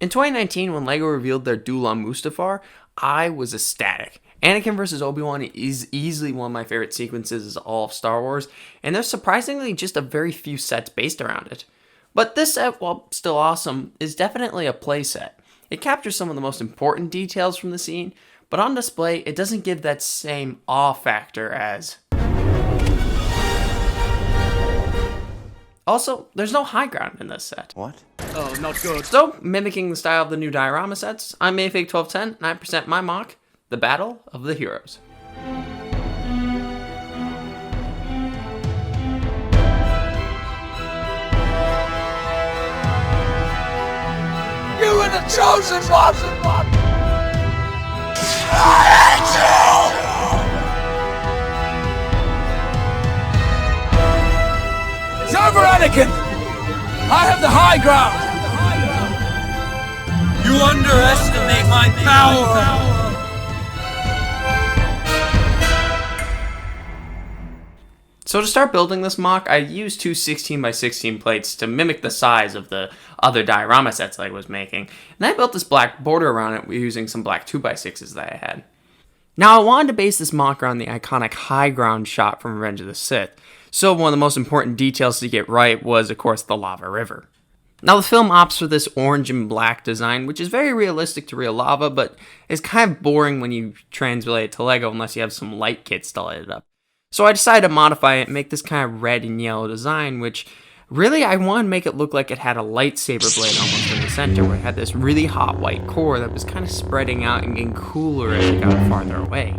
In 2019, when LEGO revealed their Duel on Mustafar, I was ecstatic. Anakin vs. Obi-Wan is easily one of my favorite sequences of all of Star Wars, and there's surprisingly just a very few sets based around it. But this set, while still awesome, is definitely a play set. It captures some of the most important details from the scene, but on display, it doesn't give that same awe factor as... Also, there's no high ground in this set. What? Oh, not good. So, mimicking the style of the new Diorama Sets, I'm Mayfig1210, and I present my MOC, The Battle of the Heroes. You are the chosen one! I hate you! It's over, Anakin! I have the high ground! You underestimate my power! So to start building this MOC, I used two 16x16 plates to mimic the size of the other Diorama Sets I was making, and I built this black border around it using some black 2x6s that I had. Now I wanted to base this MOC around the iconic high ground shot from Revenge of the Sith, so one of the most important details to get right was, of course, the lava river. Now the film opts for this orange and black design, which is very realistic to real lava, but is kind of boring when you translate it to LEGO unless you have some light kits to light it up. So I decided to modify it and make this kind of red and yellow design, which really I wanted to make it look like it had a lightsaber blade almost in the center, where it had this really hot white core that was kind of spreading out and getting cooler as it got farther away.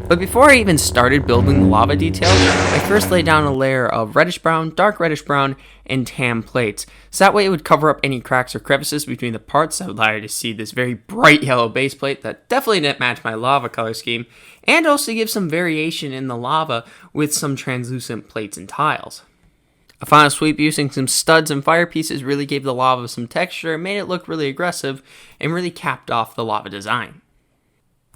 But before I even started building the lava detail, I first laid down a layer of reddish brown, dark reddish brown, and tan plates, so that way it would cover up any cracks or crevices between the parts that would allow you to see this very bright yellow base plate that definitely didn't match my lava color scheme, and also give some variation in the lava with some translucent plates and tiles. A final sweep using some studs and fire pieces really gave the lava some texture and made it look really aggressive, and really capped off the lava design.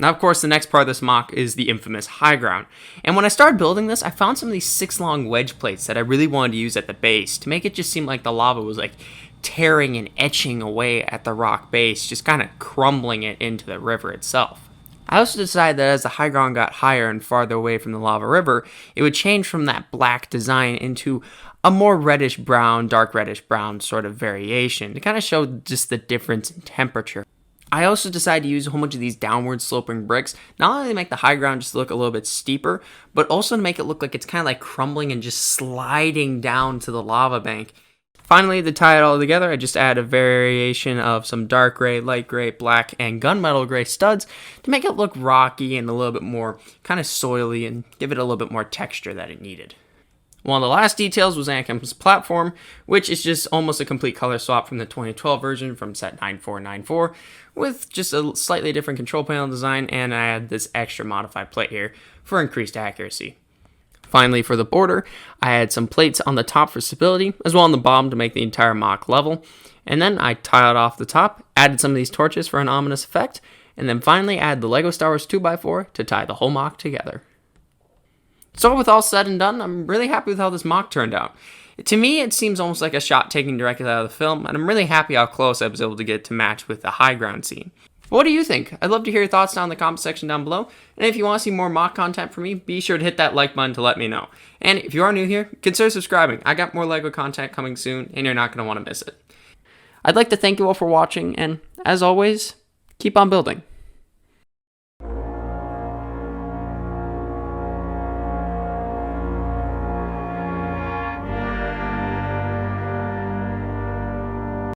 Now, of course, the next part of this MOC is the infamous high ground. And when I started building this, I found some of these 6 long wedge plates that I really wanted to use at the base to make it just seem like the lava was like tearing and etching away at the rock base, just kind of crumbling it into the river itself. I also decided that as the high ground got higher and farther away from the lava river, it would change from that black design into a more reddish brown, dark reddish brown sort of variation to kind of show just the difference in temperature. I also decided to use a whole bunch of these downward sloping bricks, not only to make the high ground just look a little bit steeper, but also to make it look like it's kind of like crumbling and just sliding down to the lava bank. Finally, to tie it all together, I just add a variation of some dark gray, light gray, black, and gunmetal gray studs to make it look rocky and a little bit more kind of soily and give it a little bit more texture that it needed. One of the last details was Anakin's platform, which is just almost a complete color swap from the 2012 version from set 9494, with just a slightly different control panel design, and I add this extra modified plate here for increased accuracy. Finally, for the border, I add some plates on the top for stability, as well on the bottom to make the entire MOC level, and then I tiled off the top, added some of these torches for an ominous effect, and then finally add the LEGO Star Wars 2x4 to tie the whole MOC together. So with all said and done, I'm really happy with how this MOC turned out. To me, it seems almost like a shot taken directly out of the film, and I'm really happy how close I was able to get to match with the high ground scene. But what do you think? I'd love to hear your thoughts down in the comment section down below, and if you want to see more MOC content from me, be sure to hit that like button to let me know. And if you are new here, consider subscribing. I got more LEGO content coming soon, and you're not going to want to miss it. I'd like to thank you all for watching, and as always, keep on building.